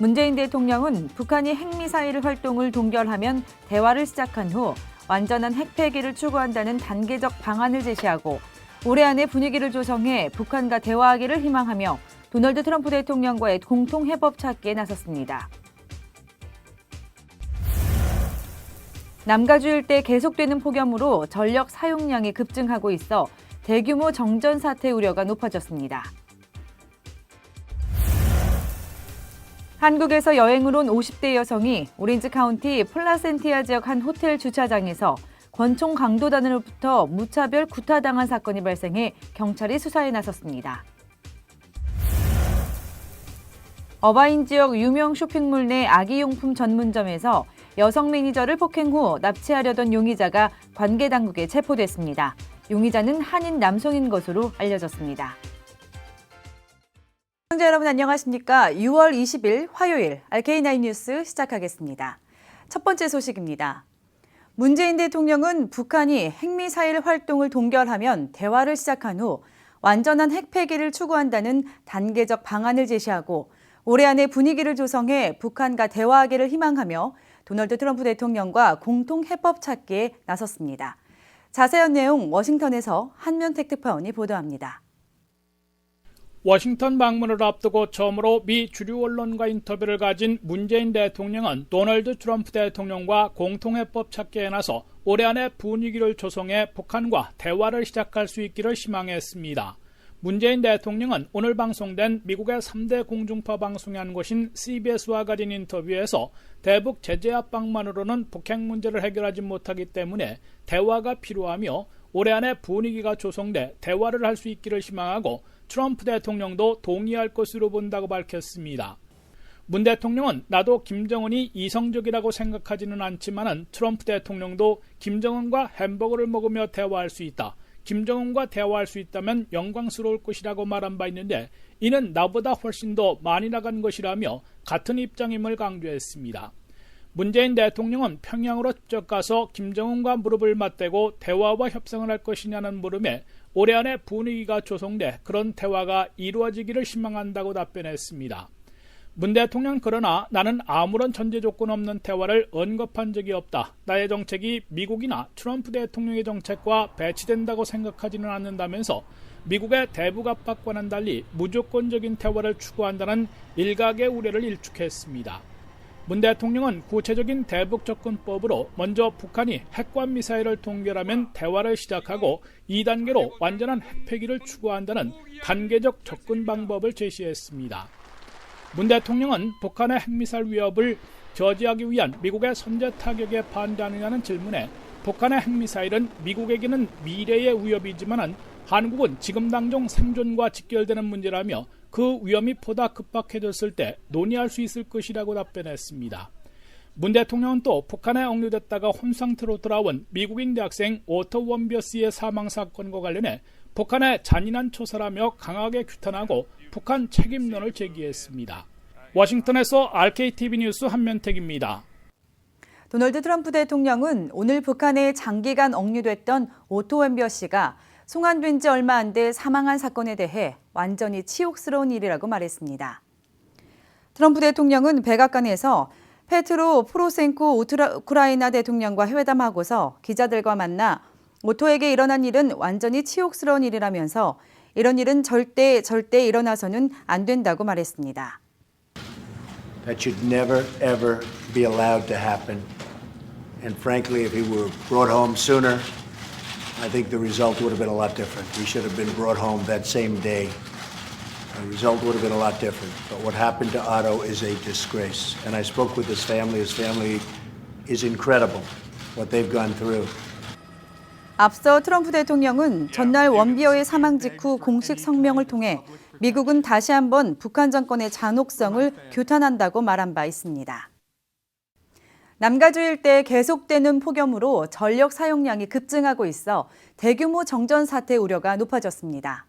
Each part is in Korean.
문재인 대통령은 북한이 핵미사일 활동을 동결하면 대화를 시작한 후 완전한 핵 폐기를 추구한다는 단계적 방안을 제시하고 올해 안에 분위기를 조성해 북한과 대화하기를 희망하며 도널드 트럼프 대통령과의 공통 해법 찾기에 나섰습니다. 남가주 일대 계속되는 폭염으로 전력 사용량이 급증하고 있어 대규모 정전 사태 우려가 높아졌습니다. 한국에서 여행을 온 50대 여성이 오렌지 카운티 플라센티아 지역 한 호텔 주차장에서 권총 강도단으로부터 무차별 구타당한 사건이 발생해 경찰이 수사에 나섰습니다. 어바인 지역 유명 쇼핑몰 내 아기용품 전문점에서 여성 매니저를 폭행 후 납치하려던 용의자가 관계 당국에 체포됐습니다. 용의자는 한인 남성인 것으로 알려졌습니다. 시청자 여러분 안녕하십니까? 6월 20일 화요일 RK9 뉴스 시작하겠습니다. 첫 번째 소식입니다. 문재인 대통령은 북한이 핵미사일 활동을 동결하면 대화를 시작한 후 완전한 핵 폐기를 추구한다는 단계적 방안을 제시하고 올해 안에 분위기를 조성해 북한과 대화하기를 희망하며 도널드 트럼프 대통령과 공통 해법 찾기에 나섰습니다. 자세한 내용 워싱턴에서 한면택 특파원이 보도합니다. 워싱턴 방문을 앞두고 처음으로 미 주류 언론과 인터뷰를 가진 문재인 대통령은 도널드 트럼프 대통령과 공통해법 찾기에 나서 올해 안에 분위기를 조성해 북한과 대화를 시작할 수 있기를 희망했습니다. 문재인 대통령은 오늘 방송된 미국의 3대 공중파 방송의 한 곳인 CBS와 가진 인터뷰에서 대북 제재 압박만으로는 북핵 문제를 해결하지 못하기 때문에 대화가 필요하며 올해 안에 분위기가 조성돼 대화를 할 수 있기를 희망하고 트럼프 대통령도 동의할 것으로 본다고 밝혔습니다. 문 대통령은 나도 김정은이 이성적이라고 생각하지는 않지만 트럼프 대통령도 김정은과 햄버거를 먹으며 대화할 수 있다. 김정은과 대화할 수 있다면 영광스러울 것이라고 말한 바 있는데 이는 나보다 훨씬 더 많이 나간 것이라며 같은 입장임을 강조했습니다. 문재인 대통령은 평양으로 직접 가서 김정은과 무릎을 맞대고 대화와 협상을 할 것이냐는 물음에 올해 안에 분위기가 조성돼 그런 대화가 이루어지기를 희망한다고 답변했습니다. 문 대통령 그러나 나는 아무런 전제 조건 없는 대화를 언급한 적이 없다. 나의 정책이 미국이나 트럼프 대통령의 정책과 배치된다고 생각하지는 않는다면서 미국의 대북 압박과는 달리 무조건적인 대화를 추구한다는 일각의 우려를 일축했습니다. 문 대통령은 구체적인 대북 접근법으로 먼저 북한이 핵과 미사일을 동결하면 대화를 시작하고 2단계로 완전한 핵 폐기를 추구한다는 단계적 접근 방법을 제시했습니다. 문 대통령은 북한의 핵미사일 위협을 저지하기 위한 미국의 선제 타격에 반대하느냐는 질문에 북한의 핵미사일은 미국에게는 미래의 위협이지만 한국은 지금 당장 생존과 직결되는 문제라며 그 위험이 보다 급박해졌을 때 논의할 수 있을 것이라고 답변했습니다. 문 대통령은 또 북한에 억류됐다가 혼상태로 돌아온 미국인 대학생 오토 원비어스의 사망 사건과 관련해 북한의 잔인한 초사라며 강하게 규탄하고 북한 책임론을 제기했습니다. 워싱턴에서 RKTV 뉴스 한면택입니다. 도널드 트럼프 대통령은 오늘 북한에 장기간 억류됐던 오토 원비어스가 송환된 지 얼마 안 돼 사망한 사건에 대해 완전히 치욕스러운 일이라고 말했습니다. 트럼프 대통령은 백악관에서 페트로 포로셴코 우크라이나 대통령과 회담하고서 기자들과 만나 오토에게 일어난 일은 완전히 치욕스러운 일이라면서 이런 일은 절대 일어나서는 안 된다고 말했습니다. That should never, ever be allowed to happen. And frankly, if he were brought home sooner, I think the result would have been a lot different. He should have been brought home that same day. The result would have been a lot different. But what happened to Otto is a disgrace. And I spoke with his family. His family is incredible, what they've gone through. 앞서 트럼프 대통령은 전날 원비어의 사망 직후 공식 성명을 통해 미국은 다시 한번 북한 정권의 잔혹성을 규탄한다고 말한 바 있습니다. 남가주 일대 계속되는 폭염으로 전력 사용량이 급증하고 있어 대규모 정전 사태 우려가 높아졌습니다.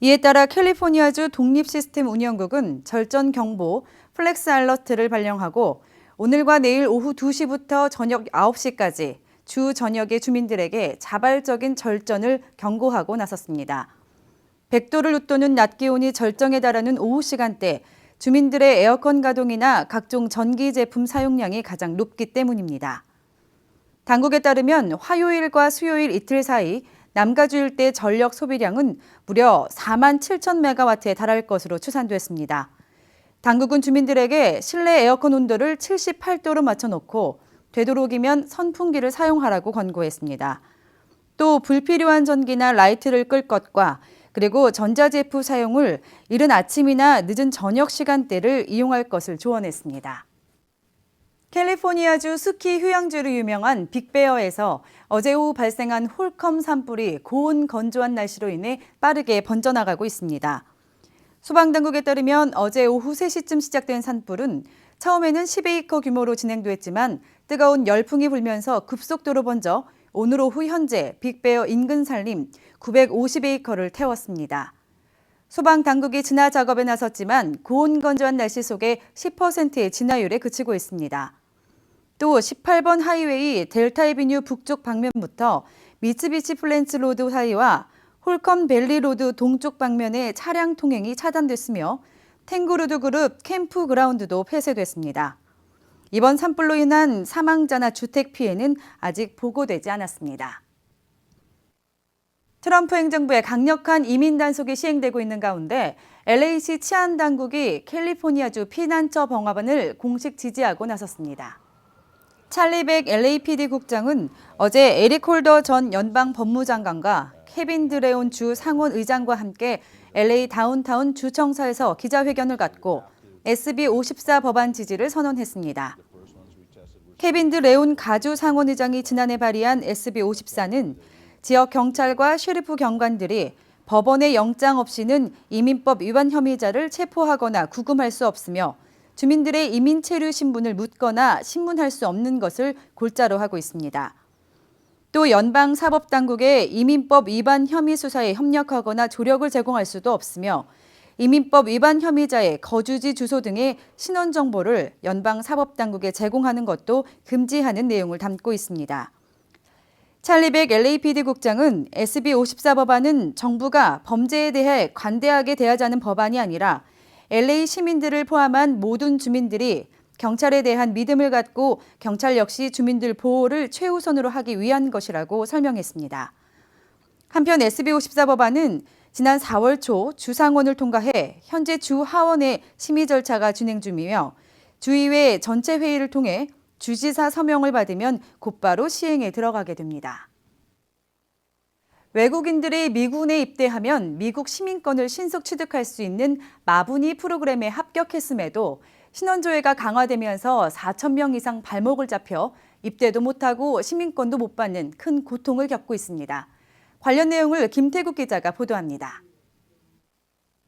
이에 따라 캘리포니아주 독립시스템운영국은 절전 경보 플렉스 알러트를 발령하고 오늘과 내일 오후 2시부터 저녁 9시까지 주 전역의 주민들에게 자발적인 절전을 경고하고 나섰습니다. 100도를 웃도는 낮 기온이 절정에 달하는 오후 시간대 주민들의 에어컨 가동이나 각종 전기 제품 사용량이 가장 높기 때문입니다. 당국에 따르면 화요일과 수요일 이틀 사이 남가주 일대 전력 소비량은 무려 4만 7천 메가와트에 달할 것으로 추산됐습니다. 당국은 주민들에게 실내 에어컨 온도를 78도로 맞춰놓고 되도록이면 선풍기를 사용하라고 권고했습니다. 또 불필요한 전기나 라이트를 끌 것과 그리고 전자제품 사용을 이른 아침이나 늦은 저녁 시간대를 이용할 것을 조언했습니다. 캘리포니아주 스키 휴양지로 유명한 빅베어에서 어제 오후 발생한 홀컴 산불이 고온 건조한 날씨로 인해 빠르게 번져나가고 있습니다. 소방당국에 따르면 어제 오후 3시쯤 시작된 산불은 처음에는 10에이커 규모로 진행됐지만 뜨거운 열풍이 불면서 급속도로 번져 오늘 오후 현재 빅베어 인근 산림 950에이커를 태웠습니다. 소방당국이 진화 작업에 나섰지만 고온 건조한 날씨 속에 10%의 진화율에 그치고 있습니다. 또 18번 하이웨이 델타에비뉴 북쪽 방면부터 미츠비시 플랜츠 로드 사이와 홀컴 밸리 로드 동쪽 방면의 차량 통행이 차단됐으며 탱구루드 그룹 캠프 그라운드도 폐쇄됐습니다. 이번 산불로 인한 사망자나 주택 피해는 아직 보고되지 않았습니다. 트럼프 행정부의 강력한 이민 단속이 시행되고 있는 가운데 LA시 치안당국이 캘리포니아주 피난처 방화반을 공식 지지하고 나섰습니다. 찰리 백 LAPD 국장은 어제 에릭 홀더 전 연방 법무장관과 케빈 드레온 주 상원 의장과 함께 LA 다운타운 주청사에서 기자회견을 갖고 SB 54 법안 지지를 선언했습니다. 케빈 드레온 가주 상원의장이 지난해 발의한 SB 54는 지역 경찰과 셰리프 경관들이 법원의 영장 없이는 이민법 위반 혐의자를 체포하거나 구금할 수 없으며 주민들의 이민 체류 신분을 묻거나 신문할 수 없는 것을 골자로 하고 있습니다. 또 연방사법당국에 이민법 위반 혐의 수사에 협력하거나 조력을 제공할 수도 없으며 이민법 위반 혐의자의 거주지 주소 등의 신원 정보를 연방사법당국에 제공하는 것도 금지하는 내용을 담고 있습니다. 찰리 백 LAPD 국장은 SB 54 법안은 정부가 범죄에 대해 관대하게 대하자는 법안이 아니라 LA 시민들을 포함한 모든 주민들이 경찰에 대한 믿음을 갖고 경찰 역시 주민들 보호를 최우선으로 하기 위한 것이라고 설명했습니다. 한편 SB 54 법안은 지난 4월 초 주상원을 통과해 현재 주하원의 심의 절차가 진행 중이며 주의회 전체 회의를 통해 주지사 서명을 받으면 곧바로 시행에 들어가게 됩니다. 외국인들이 미군에 입대하면 미국 시민권을 신속 취득할 수 있는 마부니 프로그램에 합격했음에도 신원조회가 강화되면서 4천 명 이상 발목을 잡혀 입대도 못하고 시민권도 못 받는 큰 고통을 겪고 있습니다. 관련 내용을 김태국 기자가 보도합니다.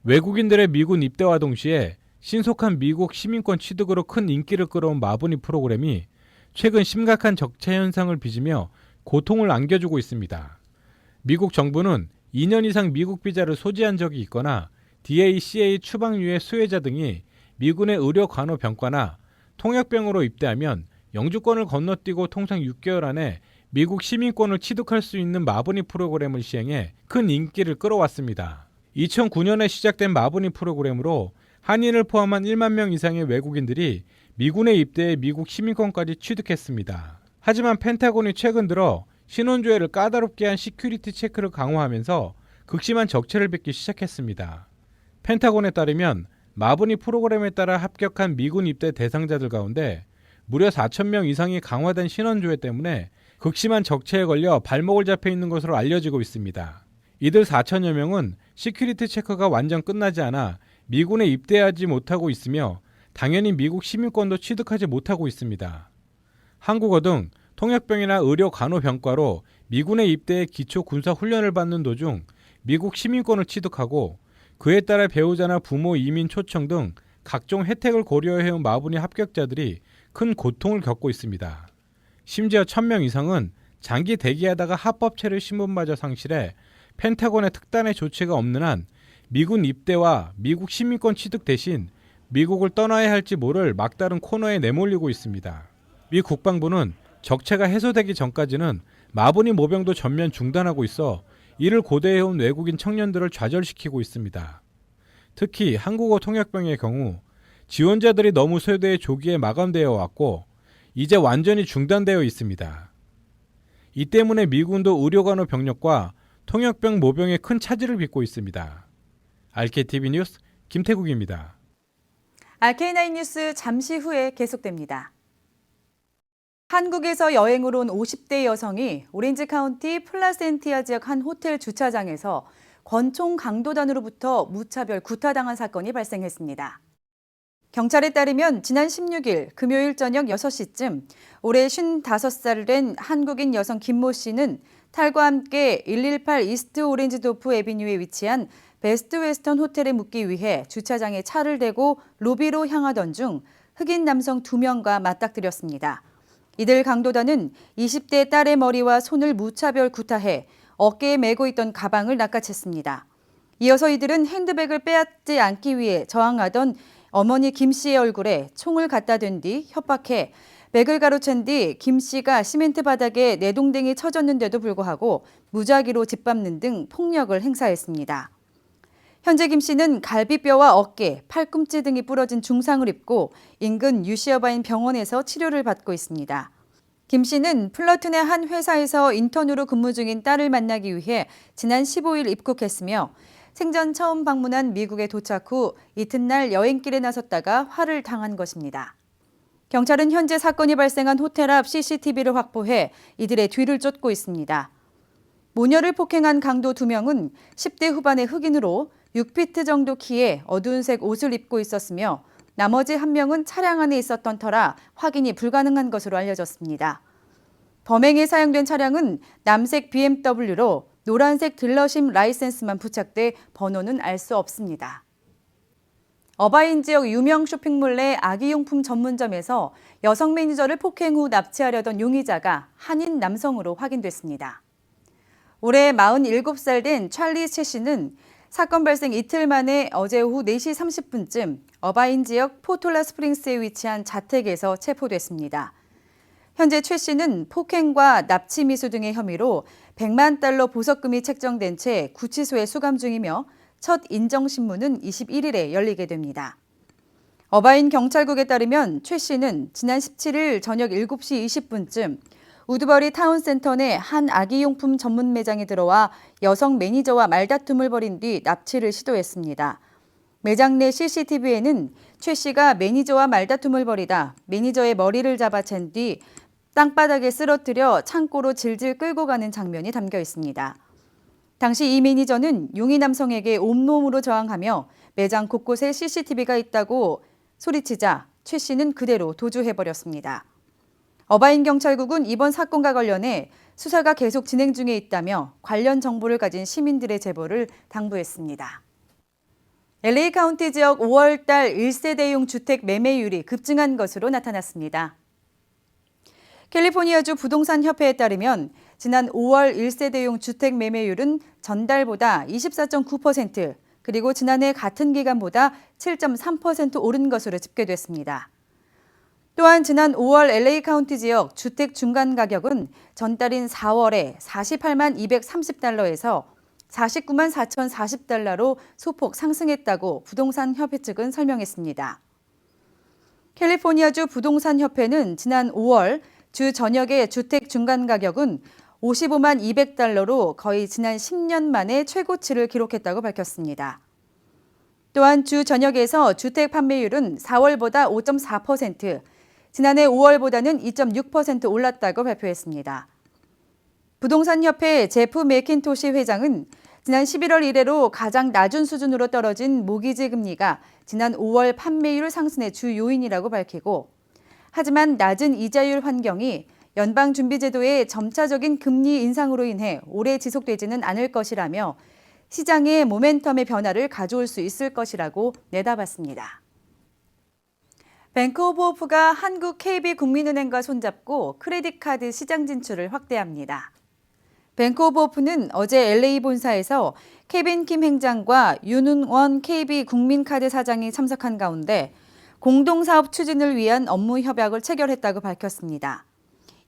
외국인들의 미군 입대와 동시에 신속한 미국 시민권 취득으로 큰 인기를 끌어온 마부니 프로그램이 최근 심각한 적체 현상을 빚으며 고통을 안겨주고 있습니다. 미국 정부는 2년 이상 미국 비자를 소지한 적이 있거나 DACA 추방류의 수혜자 등이 미군의 의료 간호 병과나 통역병으로 입대하면 영주권을 건너뛰고 통상 6개월 안에 미국 시민권을 취득할 수 있는 마부니 프로그램을 시행해 큰 인기를 끌어왔습니다. 2009년에 시작된 마부니 프로그램으로 한인을 포함한 1만 명 이상의 외국인들이 미군에 입대해 미국 시민권까지 취득했습니다. 하지만 펜타곤이 최근 들어 신원조회를 까다롭게 한 시큐리티 체크를 강화하면서 극심한 적체를 빚기 시작했습니다. 펜타곤에 따르면 마부니 프로그램에 따라 합격한 미군 입대 대상자들 가운데 무려 4천 명 이상이 강화된 신원조회 때문에 극심한 적체에 걸려 발목을 잡혀 있는 것으로 알려지고 있습니다. 이들 4천여 명은 시큐리티 체크가 완전 끝나지 않아 미군에 입대하지 못하고 있으며 당연히 미국 시민권도 취득하지 못하고 있습니다. 한국어 등 통역병이나 의료 간호병과로 미군에 입대해 기초 군사 훈련을 받는 도중 미국 시민권을 취득하고 그에 따라 배우자나 부모 이민 초청 등 각종 혜택을 고려해온 마부니 합격자들이 큰 고통을 겪고 있습니다. 심지어 1,000명 이상은 장기 대기하다가 합법체를 신분마저 상실해 펜타곤의 특단의 조치가 없는 한 미군 입대와 미국 시민권 취득 대신 미국을 떠나야 할지 모를 막다른 코너에 내몰리고 있습니다. 미 국방부는 적체가 해소되기 전까지는 마부니 모병도 전면 중단하고 있어 이를 고대해온 외국인 청년들을 좌절시키고 있습니다. 특히 한국어 통역병의 경우 지원자들이 너무 소요돼 조기에 마감되어 왔고 이제 완전히 중단되어 있습니다. 이 때문에 미군도 의료간호 병력과 통역병 모병에 큰 차질을 빚고 있습니다. RKTV 뉴스 김태국입니다. RK9 뉴스 잠시 후에 계속됩니다. 한국에서 여행을 온 50대 여성이 오렌지 카운티 플라센티아 지역 한 호텔 주차장에서 권총 강도단으로부터 무차별 구타당한 사건이 발생했습니다. 경찰에 따르면 지난 16일 금요일 저녁 6시쯤 올해 55살 된 한국인 여성 김모 씨는 탈과 함께 118 이스트 오렌지도프 애비뉴에 위치한 베스트 웨스턴 호텔에 묵기 위해 주차장에 차를 대고 로비로 향하던 중 흑인 남성 2명과 맞닥뜨렸습니다. 이들 강도단은 20대 딸의 머리와 손을 무차별 구타해 어깨에 메고 있던 가방을 낚아챘습니다. 이어서 이들은 핸드백을 빼앗지 않기 위해 저항하던 어머니 김 씨의 얼굴에 총을 갖다 댄 뒤 협박해 백을 가로챈 뒤 김 씨가 시멘트 바닥에 내동댕이 쳐졌는데도 불구하고 무작위로 짓밟는 등 폭력을 행사했습니다. 현재 김 씨는 갈비뼈와 어깨, 팔꿈치 등이 부러진 중상을 입고 인근 유시어바인 병원에서 치료를 받고 있습니다. 김 씨는 플러튼의 한 회사에서 인턴으로 근무 중인 딸을 만나기 위해 지난 15일 입국했으며 생전 처음 방문한 미국에 도착 후 이튿날 여행길에 나섰다가 화를 당한 것입니다. 경찰은 현재 사건이 발생한 호텔 앞 CCTV를 확보해 이들의 뒤를 쫓고 있습니다. 모녀를 폭행한 강도 2명은 10대 후반의 흑인으로 6피트 정도 키에 어두운색 옷을 입고 있었으며 나머지 1명은 차량 안에 있었던 터라 확인이 불가능한 것으로 알려졌습니다. 범행에 사용된 차량은 남색 BMW로 노란색 딜러십 라이센스만 부착돼 번호는 알 수 없습니다. 어바인 지역 유명 쇼핑몰 내 아기용품 전문점에서 여성 매니저를 폭행 후 납치하려던 용의자가 한인 남성으로 확인됐습니다. 올해 47살 된 찰리 채 씨는 사건 발생 이틀 만에 어제 오후 4시 30분쯤 어바인 지역 포톨라 스프링스에 위치한 자택에서 체포됐습니다. 현재 최 씨는 폭행과 납치 미수 등의 혐의로 100만 달러 보석금이 책정된 채 구치소에 수감 중이며 첫 인정신문은 21일에 열리게 됩니다. 어바인 경찰국에 따르면 최 씨는 지난 17일 저녁 7시 20분쯤 우드버리 타운센터 내 한 아기용품 전문 매장에 들어와 여성 매니저와 말다툼을 벌인 뒤 납치를 시도했습니다. 매장 내 CCTV에는 최 씨가 매니저와 말다툼을 벌이다 매니저의 머리를 잡아챈 뒤 땅바닥에 쓰러뜨려 창고로 질질 끌고 가는 장면이 담겨 있습니다. 당시 이 매니저는 용의 남성에게 온몸으로 저항하며 매장 곳곳에 CCTV가 있다고 소리치자 최 씨는 그대로 도주해버렸습니다. 어바인 경찰국은 이번 사건과 관련해 수사가 계속 진행 중에 있다며 관련 정보를 가진 시민들의 제보를 당부했습니다. LA 카운티 지역 5월 달 1세대용 주택 매매율이 급증한 것으로 나타났습니다. 캘리포니아주 부동산협회에 따르면 지난 5월 1세대용 주택 매매율은 전달보다 24.9%, 그리고 지난해 같은 기간보다 7.3% 오른 것으로 집계됐습니다. 또한 지난 5월 LA 카운티 지역 주택 중간 가격은 전달인 4월에 48만 230달러에서 49만 4,040달러로 소폭 상승했다고 부동산협회 측은 설명했습니다. 캘리포니아주 부동산협회는 지난 5월 주 전역의 주택 중간 가격은 55만 200달러로 거의 지난 10년 만에 최고치를 기록했다고 밝혔습니다. 또한 주 전역에서 주택 판매율은 4월보다 5.4%, 지난해 5월보다는 2.6% 올랐다고 발표했습니다. 부동산협회 제프 맥킨토시 회장은 지난 11월 이래로 가장 낮은 수준으로 떨어진 모기지 금리가 지난 5월 판매율 상승의 주 요인이라고 밝히고, 하지만 낮은 이자율 환경이 연방준비제도의 점차적인 금리 인상으로 인해 오래 지속되지는 않을 것이라며 시장의 모멘텀의 변화를 가져올 수 있을 것이라고 내다봤습니다. 뱅크 오브 호프가 한국 KB국민은행과 손잡고 크레딧 카드 시장 진출을 확대합니다. 뱅크 오브 호프는 어제 LA 본사에서 케빈 킴 행장과 윤은원 KB국민카드 사장이 참석한 가운데 공동사업 추진을 위한 업무 협약을 체결했다고 밝혔습니다.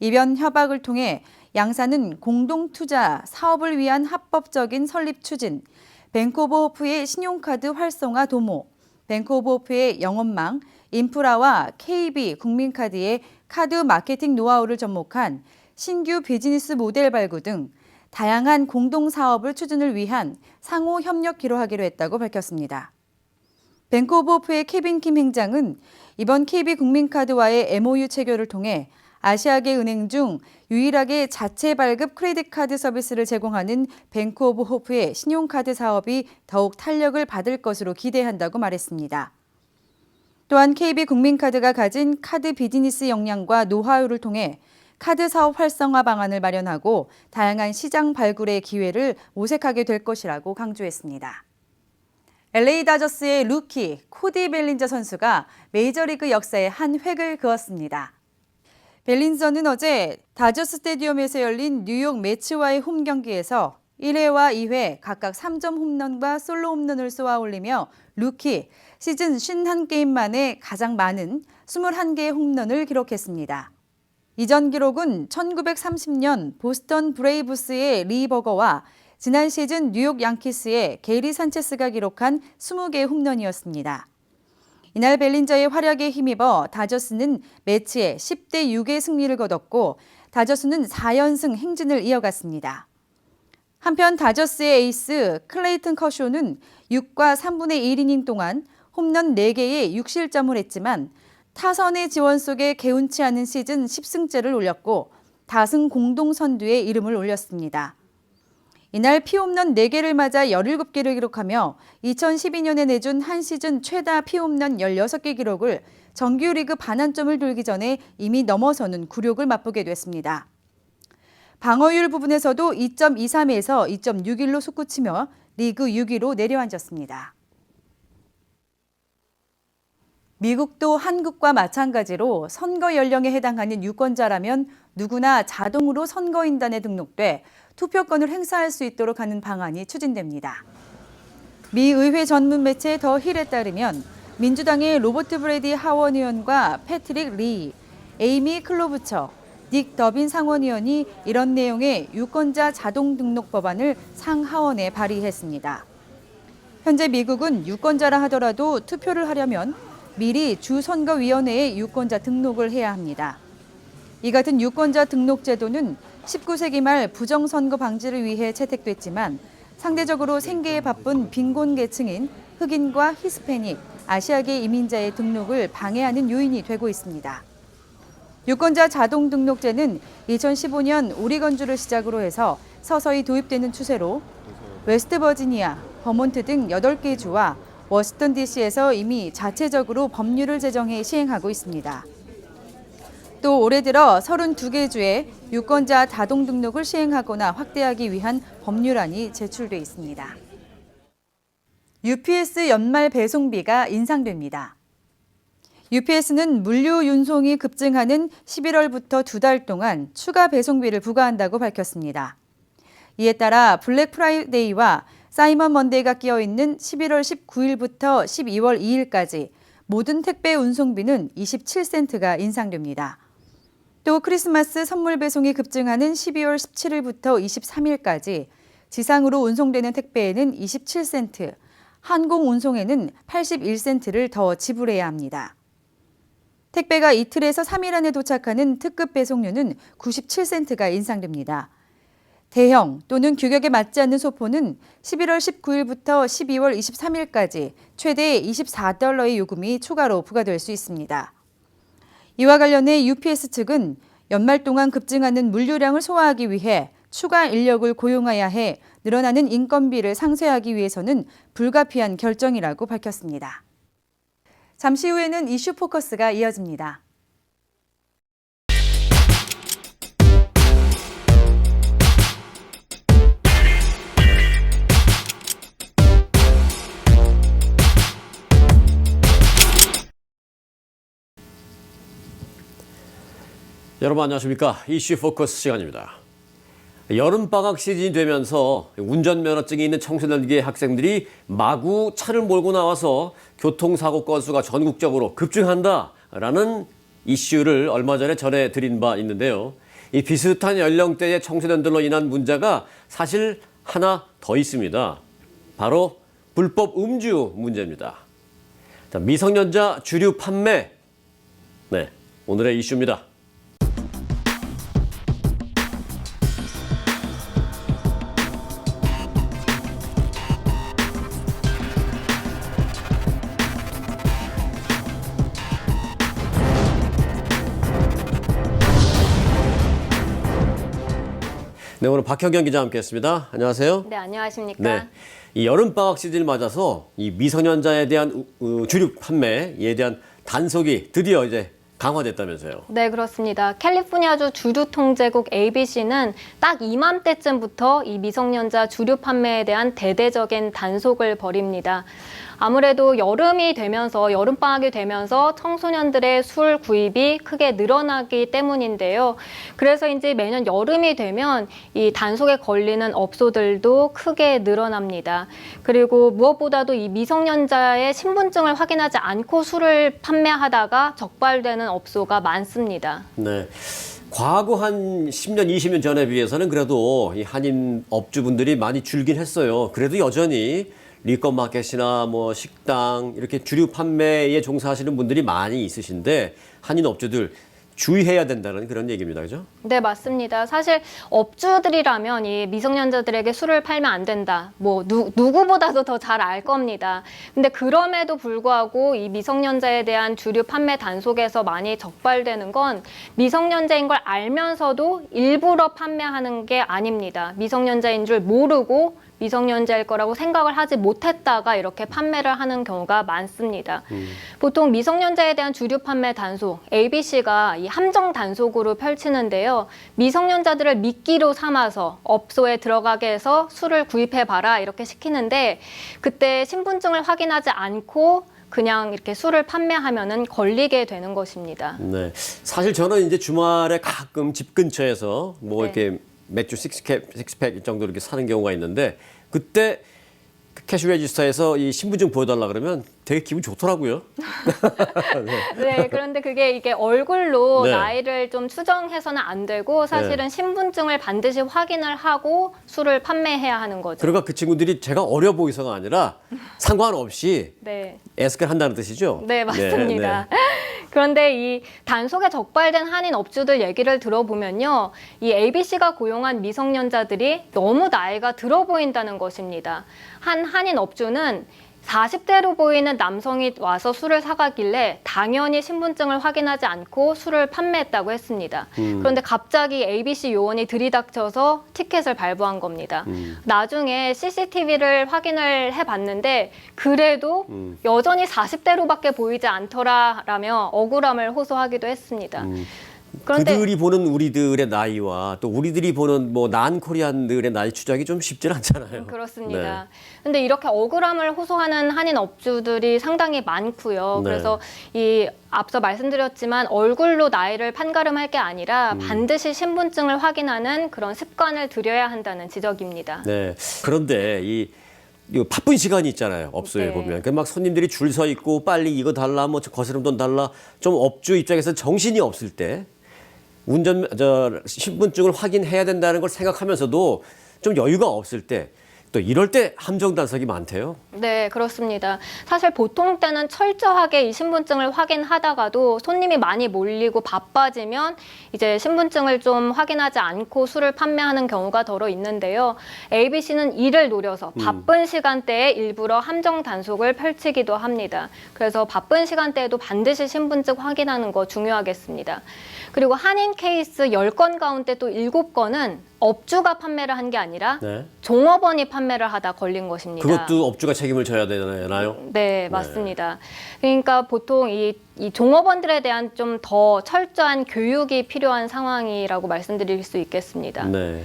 이번 협약을 통해 양사는 공동투자, 사업을 위한 합법적인 설립 추진, 뱅크 오브 호프의 신용카드 활성화 도모, 뱅크 오브 호프의 영업망, 인프라와 KB 국민카드의 카드 마케팅 노하우를 접목한 신규 비즈니스 모델 발굴 등 다양한 공동 사업을 추진을 위한 상호 협력 기로하기로 했다고 밝혔습니다. 뱅크 오브 호프의 케빈 킴 행장은 이번 KB 국민카드와의 MOU 체결을 통해 아시아계 은행 중 유일하게 자체 발급 크레딧 카드 서비스를 제공하는 뱅크 오브 호프의 신용카드 사업이 더욱 탄력을 받을 것으로 기대한다고 말했습니다. 또한 KB 국민카드가 가진 카드 비즈니스 역량과 노하우를 통해 카드 사업 활성화 방안을 마련하고 다양한 시장 발굴의 기회를 모색하게 될 것이라고 강조했습니다. LA 다저스의 루키 코디 벨린저 선수가 메이저리그 역사에 한 획을 그었습니다. 벨린저는 어제 다저스 스타디움에서 열린 뉴욕 매츠와의 홈 경기에서 1회와 2회 각각 3점 홈런과 솔로 홈런을 쏘아올리며 루키 시즌 51게임 만에 가장 많은 21개의 홈런을 기록했습니다. 이전 기록은 1930년 보스턴 브레이브스의 리 버거와 지난 시즌 뉴욕 양키스의 게리 산체스가 기록한 20개의 홈런이었습니다. 이날 벨린저의 활약에 힘입어 다저스는 매치에 10대 6의 승리를 거뒀고 다저스는 4연승 행진을 이어갔습니다. 한편 다저스의 에이스 클레이튼 커쇼는 6과 3분의 1이닝 동안 홈런 4개에 6실점을 했지만 타선의 지원 속에 개운치 않은 시즌 10승째를 올렸고 다승 공동 선두에 이름을 올렸습니다. 이날 피홈런 4개를 맞아 17개를 기록하며 2012년에 내준 한 시즌 최다 피홈런 16개 기록을 정규리그 반환점을 돌기 전에 이미 넘어서는 굴욕을 맛보게 됐습니다. 방어율 부분에서도 2.23에서 2.61로 솟구치며 리그 6위로 내려앉았습니다. 미국도 한국과 마찬가지로 선거 연령에 해당하는 유권자라면 누구나 자동으로 선거인단에 등록돼 투표권을 행사할 수 있도록 하는 방안이 추진됩니다. 미 의회 전문 매체 더 힐에 따르면 민주당의 로버트 브레디 하원 의원과 패트릭 리, 에이미 클로부처, 닉 더빈 상원의원이 이런 내용의 유권자 자동 등록 법안을 상하원에 발의했습니다. 현재 미국은 유권자라 하더라도 투표를 하려면 미리 주선거위원회에 유권자 등록을 해야 합니다. 이 같은 유권자 등록 제도는 19세기 말 부정선거 방지를 위해 채택됐지만 상대적으로 생계에 바쁜 빈곤 계층인 흑인과 히스패닉, 아시아계 이민자의 등록을 방해하는 요인이 되고 있습니다. 유권자 자동 등록제는 2015년 오리건주를 시작으로 해서 서서히 도입되는 추세로 웨스트버지니아, 버몬트 등 8개 주와 워싱턴 DC에서 이미 자체적으로 법률을 제정해 시행하고 있습니다. 또 올해 들어 32개 주에 유권자 자동 등록을 시행하거나 확대하기 위한 법률안이 제출돼 있습니다. UPS 연말 배송비가 인상됩니다. UPS는 물류 운송이 급증하는 11월부터 2달 동안 추가 배송비를 부과한다고 밝혔습니다. 이에 따라 블랙 프라이데이와 사이먼 먼데이가 끼어 있는 11월 19일부터 12월 2일까지 모든 택배 운송비는 27센트가 인상됩니다. 또 크리스마스 선물 배송이 급증하는 12월 17일부터 23일까지 지상으로 운송되는 택배에는 27센트, 항공 운송에는 81센트를 더 지불해야 합니다. 택배가 이틀에서 3일 안에 도착하는 특급 배송료는 97센트가 인상됩니다. 대형 또는 규격에 맞지 않는 소포는 11월 19일부터 12월 23일까지 최대 $24의 요금이 추가로 부과될 수 있습니다. 이와 관련해 UPS 측은 연말 동안 급증하는 물류량을 소화하기 위해 추가 인력을 고용해야 해 늘어나는 인건비를 상쇄하기 위해서는 불가피한 결정이라고 밝혔습니다. 잠시 후에는 이슈 포커스가 이어집니다. 여러분 안녕하십니까? 이슈 포커스 시간입니다. 여름방학 시즌이 되면서 운전면허증이 있는 청소년기의 학생들이 마구 차를 몰고 나와서 교통사고 건수가 전국적으로 급증한다라는 이슈를 얼마 전에 전해드린 바 있는데요. 이 비슷한 연령대의 청소년들로 인한 문제가 사실 하나 더 있습니다. 바로 불법 음주 문제입니다. 자, 미성년자 주류 판매. 네, 오늘의 이슈입니다. 네, 오늘 박현경 기자와 함께했습니다. 안녕하세요. 네, 안녕하십니까. 네, 이 여름 방학 시즌을 맞아서 이 미성년자에 대한 주류 판매에 대한 단속이 드디어 이제 강화됐다면서요. 네, 그렇습니다. 캘리포니아주 주류 통제국 ABC는 딱 이맘때쯤부터 이 미성년자 주류 판매에 대한 대대적인 단속을 벌입니다. 아무래도 여름이 되면서 여름방학이 되면서 청소년들의 술 구입이 크게 늘어나기 때문인데요. 그래서인지 매년 여름이 되면 이 단속에 걸리는 업소들도 크게 늘어납니다. 그리고 무엇보다도 이 미성년자의 신분증을 확인하지 않고 술을 판매하다가 적발되는 업소가 많습니다. 네. 과거 한 10년, 20년 전에 비해서는 그래도 이 한인 업주분들이 많이 줄긴 했어요. 그래도 여전히 리커마켓이나 뭐 식당 이렇게 주류 판매에 종사하시는 분들이 많이 있으신데 한인 업주들 주의해야 된다는 그런 얘기입니다. 그죠? 네, 맞습니다. 사실 업주들이라면 이 미성년자들에게 술을 팔면 안 된다. 뭐 누구보다도 더 잘 알 겁니다. 근데 그럼에도 불구하고 이 미성년자에 대한 주류 판매 단속에서 많이 적발되는 건 미성년자인 걸 알면서도 일부러 판매하는 게 아닙니다. 미성년자인 줄 모르고 미성년자일 거라고 생각을 하지 못했다가 이렇게 판매를 하는 경우가 많습니다. 보통 미성년자에 대한 주류 판매 단속, ABC가 이 함정 단속으로 펼치는데요. 미성년자들을 미끼로 삼아서 업소에 들어가게 해서 술을 구입해봐라 이렇게 시키는데 그때 신분증을 확인하지 않고 그냥 이렇게 술을 판매하면은 걸리게 되는 것입니다. 네. 사실 저는 이제 주말에 가끔 집 근처에서 뭐 네. 이렇게 맥주 식스팩 정도 이렇게 사는 경우가 있는데 그때 그 캐시 레지스터에서 이 신분증 보여달라 그러면 되게 기분 좋더라고요. 네, 그런데 이게 얼굴로 네. 나이를 좀 추정해서는 안 되고 사실은 신분증을 반드시 확인을 하고 술을 판매해야 하는 거죠. 그러니까 그 친구들이 제가 어려 보이서가 아니라 상관없이 네. 애스크를 한다는 뜻이죠? 네, 맞습니다. 네, 네. 그런데 이 단속에 적발된 한인 업주들 얘기를 들어보면요. 이 ABC가 고용한 미성년자들이 너무 나이가 들어 보인다는 것입니다. 한 한인 업주는 40대로 보이는 남성이 와서 술을 사가길래 당연히 신분증을 확인하지 않고 술을 판매했다고 했습니다. 그런데 갑자기 ABC 요원이 들이닥쳐서 티켓을 발부한 겁니다. 나중에 CCTV를 확인을 해봤는데 그래도 여전히 40대로밖에 보이지 않더라라며 억울함을 호소하기도 했습니다. 그런데 그들이 보는 우리들의 나이와 또 우리들이 보는 뭐 난코리안들의 나이 추적이 좀 쉽지는 않잖아요. 그렇습니다. 근데 이렇게 억울함을 호소하는 한인 업주들이 상당히 많고요. 네. 그래서 이 앞서 말씀드렸지만 얼굴로 나이를 판가름할 게 아니라 반드시 신분증을 확인하는 그런 습관을 들여야 한다는 지적입니다. 네. 그런데 이 바쁜 시간이 있잖아요. 업소에 네. 보면. 막 손님들이 줄 서 있고 빨리 이거 달라, 뭐 거스름 돈 달라. 좀 업주 입장에서 정신이 없을 때 신분증을 확인해야 된다는 걸 생각하면서도 좀 여유가 없을 때 또 이럴 때 함정 단속이 많대요. 네, 그렇습니다. 사실 보통 때는 철저하게 이 신분증을 확인하다가도 손님이 많이 몰리고 바빠지면 이제 신분증을 좀 확인하지 않고 술을 판매하는 경우가 더러 있는데요. ABC는 이를 노려서 바쁜 시간대에 일부러 함정 단속을 펼치기도 합니다. 그래서 바쁜 시간대에도 반드시 신분증 확인하는 거 중요하겠습니다. 그리고 한인 케이스 10건 가운데 또 7건은 업주가 판매를 한 게 아니라 네. 종업원이 판매를 하다 걸린 것입니다. 그것도 업주가 책임을 져야 되나요? 네, 맞습니다. 그러니까 보통 이 종업원들에 대한 좀 더 철저한 교육이 필요한 상황이라고 말씀드릴 수 있겠습니다. 네.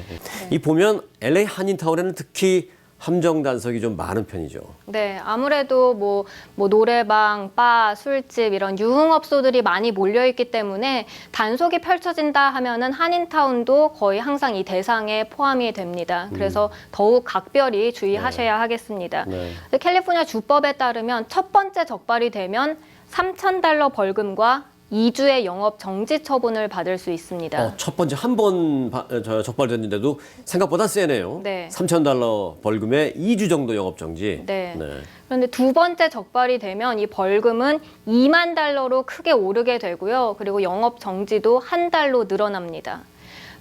이 보면 LA 한인타운에는 특히 함정 단속이 좀 많은 편이죠. 네, 아무래도 뭐 노래방, 바, 술집 이런 유흥업소들이 많이 몰려있기 때문에 단속이 펼쳐진다 하면은 한인타운도 거의 항상 이 대상에 포함이 됩니다. 그래서 더욱 각별히 주의하셔야 하겠습니다. 네. 캘리포니아 주법에 따르면 첫 번째 적발이 되면 $3,000 벌금과 2주의 영업 정지 처분을 받을 수 있습니다. 첫 번째 한 번 적발됐는데도 생각보다 세네요. 네. $3,000 벌금에 2주 정도 영업 정지. 네. 그런데 두 번째 적발이 되면 이 벌금은 $20,000로 크게 오르게 되고요. 그리고 영업 정지도 한 달로 늘어납니다.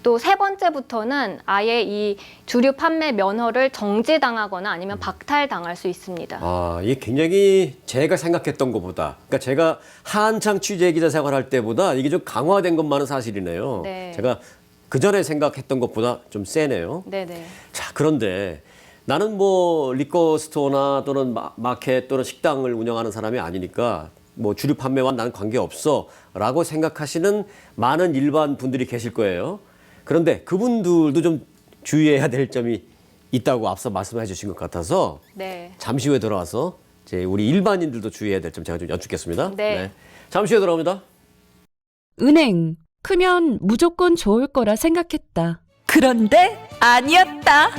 또 세 번째부터는 아예 이 주류 판매 면허를 정지당하거나 아니면 박탈당할 수 있습니다. 아, 이게 굉장히 제가 생각했던 것보다, 그러니까 제가 한창 취재 기자 생활할 때보다 이게 좀 강화된 것만은 사실이네요. 네. 제가 그 전에 생각했던 것보다 좀 세네요. 네네. 자, 그런데 나는 뭐 리커 스토어나 또는 마켓 또는 식당을 운영하는 사람이 아니니까 뭐 주류 판매와 나는 관계없어라고 생각하시는 많은 일반 분들이 계실 거예요. 그런데 그분들도 좀 주의해야 될 점이 있다고 앞서 말씀해 주신 것 같아서 네. 잠시 후에 돌아와서 이제 우리 일반인들도 주의해야 될 점 제가 좀 여쭙겠습니다. 네. 잠시 후에 돌아옵니다. 은행, 크면 무조건 좋을 거라 생각했다. 그런데 아니었다.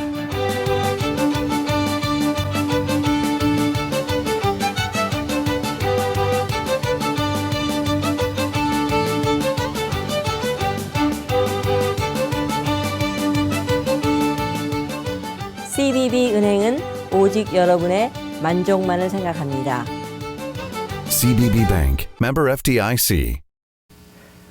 CBB은행은 오직 여러분의 만족만을 생각합니다. CBB Bank, member FDIC.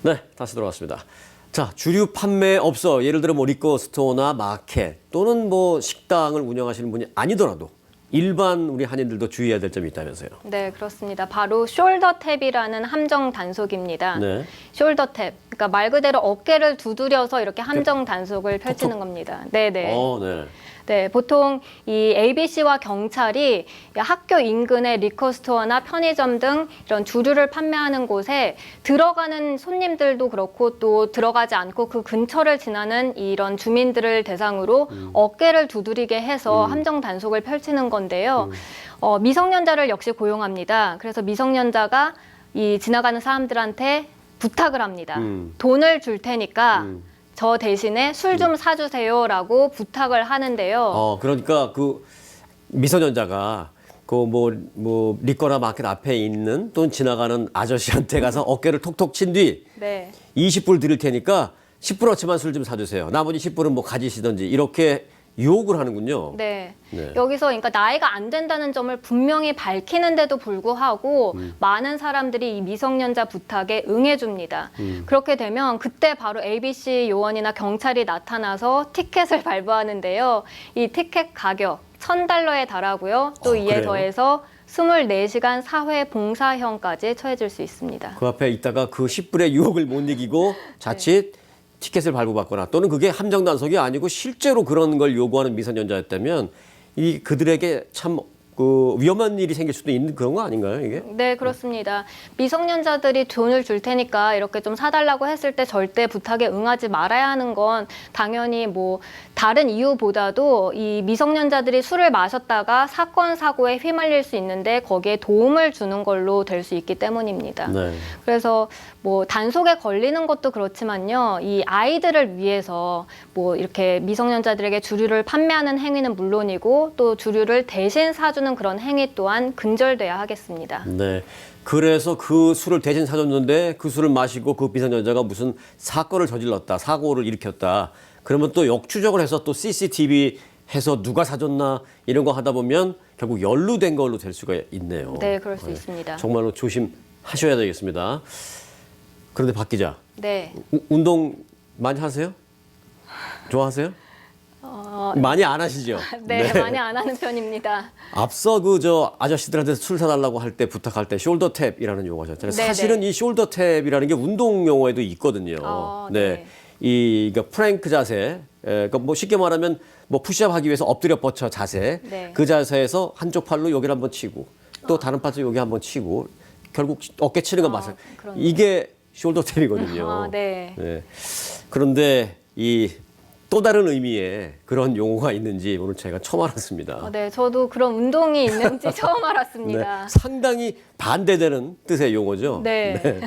네, 다시 돌아왔습니다. 자, 주류 판매업소, 예를 들어 뭐 리커 스토어나 마켓 또는 뭐 식당을 운영하시는 분이 아니더라도 일반 우리 한인들도 주의해야 될 점이 있다면서요. 네, 그렇습니다. 바로 숄더 탭이라는 함정 단속입니다. 네. 숄더 탭. 그러니까 말 그대로 어깨를 두드려서 이렇게 함정 단속을 펼치는 겁니다. 네, 네. 네. 네, 보통 이 ABC와 경찰이 학교 인근의 리커스토어나 편의점 등 이런 주류를 판매하는 곳에 들어가는 손님들도 그렇고 또 들어가지 않고 그 근처를 지나는 이런 주민들을 대상으로 어깨를 두드리게 해서 함정 단속을 펼치는 건데요. 미성년자를 역시 고용합니다. 그래서 미성년자가 이 지나가는 사람들한테 부탁을 합니다. 돈을 줄 테니까 저 대신에 술 좀 사주세요라고 부탁을 하는데요. 그러니까 그 미성년자가 그 뭐 리커나 마켓 앞에 있는 또는 지나가는 아저씨한테 가서 어깨를 톡톡 친 뒤 네. 20불 드릴 테니까 10불어치만 술 좀 사주세요. 나머지 10불은 뭐 가지시든지 이렇게 유혹을 하는군요. 네. 네. 여기서 그러니까 나이가 안 된다는 점을 분명히 밝히는데도 불구하고 많은 사람들이 이 미성년자 부탁에 응해줍니다. 그렇게 되면 그때 바로 ABC 요원이나 경찰이 나타나서 티켓을 발부하는데요. 이 티켓 가격 $1,000에 달하고요. 또 이에 그래요? 더해서 24시간 사회 봉사형까지 처해질 수 있습니다. 그 앞에 있다가 그 10불의 유혹을 못 이기고 자칫 티켓을 발부받거나 또는 그게 함정 단속이 아니고 실제로 그런 걸 요구하는 미성년자였다면 이 그들에게 참 그 위험한 일이 생길 수도 있는 그런 거 아닌가요, 이게? 네, 그렇습니다. 미성년자들이 돈을 줄 테니까 이렇게 좀 사달라고 했을 때 절대 부탁에 응하지 말아야 하는 건 당연히 뭐 다른 이유보다도 이 미성년자들이 술을 마셨다가 사건, 사고에 휘말릴 수 있는데 거기에 도움을 주는 걸로 될 수 있기 때문입니다. 네. 그래서 뭐 단속에 걸리는 것도 그렇지만요. 이 아이들을 위해서 뭐 이렇게 미성년자들에게 주류를 판매하는 행위는 물론이고 또 주류를 대신 사주는 그런 행위 또한 근절돼야 하겠습니다. 네. 그래서 그 술을 대신 사줬는데 그 술을 마시고 그 미성년자가 무슨 사건을 저질렀다, 사고를 일으켰다. 그러면 또 역추적을 해서 또 CCTV 해서 누가 사줬나 이런 거 하다 보면 결국 연루된 걸로 될 수가 있네요. 네, 그럴 수 있습니다. 정말로 조심하셔야 되겠습니다. 그런데 박 기자, 네. 운동 많이 하세요? 좋아하세요? 많이 안 하시죠? 네, 많이 안 하는 편입니다. 앞서 그 저 아저씨들한테 술 사달라고 할 때 부탁할 때 숄더 탭이라는 용어가 있잖아요. 네, 사실은 네. 이 숄더 탭이라는 게 운동 용어에도 있거든요. 네. 이 그러니까 프랭크 자세, 그러니까 뭐 쉽게 말하면 뭐 푸시업 하기 위해서 엎드려 뻗쳐 자세. 네. 그 자세에서 한쪽 팔로 여기를 한번 치고 또 다른 팔로 여기 한번 치고 결국 어깨 치는 건 맞아요. 그러네요. 이게 숄더 탭이거든요. 네. 네. 그런데 이 또 다른 의미의 그런 용어가 있는지 오늘 제가 처음 알았습니다. 네, 저도 그런 운동이 있는지 처음 알았습니다. 네, 상당히 반대되는 뜻의 용어죠. 네.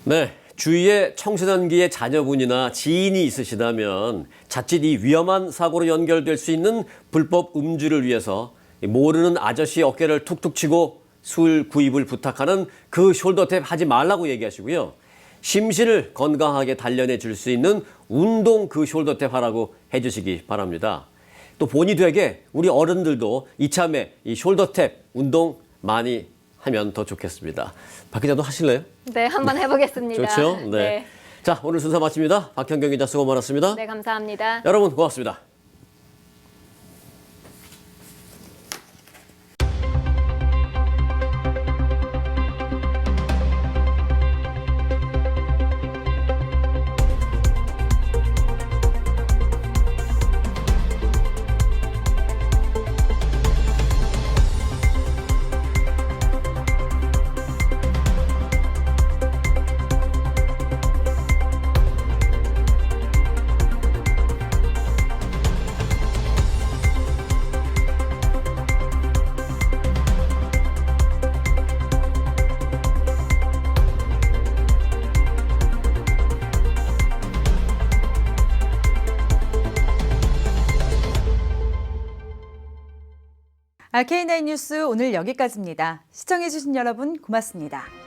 네, 주위에 청소년기의 자녀분이나 지인이 있으시다면 자칫 이 위험한 사고로 연결될 수 있는 불법 음주를 위해서 모르는 아저씨 어깨를 툭툭 치고 술 구입을 부탁하는 그 숄더탭 하지 말라고 얘기하시고요. 심신을 건강하게 단련해 줄 수 있는 운동 그 숄더탭 하라고 해주시기 바랍니다. 또 본의 되게 우리 어른들도 이참에 이 숄더탭 운동 많이 하면 더 좋겠습니다. 박 기자도 하실래요? 네, 한번 해보겠습니다. 좋죠? 네. 자, 오늘 순서 마칩니다. 박현경 기자 수고 많았습니다. 네, 감사합니다. 여러분 고맙습니다. RK9 뉴스 오늘 여기까지입니다. 시청해주신 여러분 고맙습니다.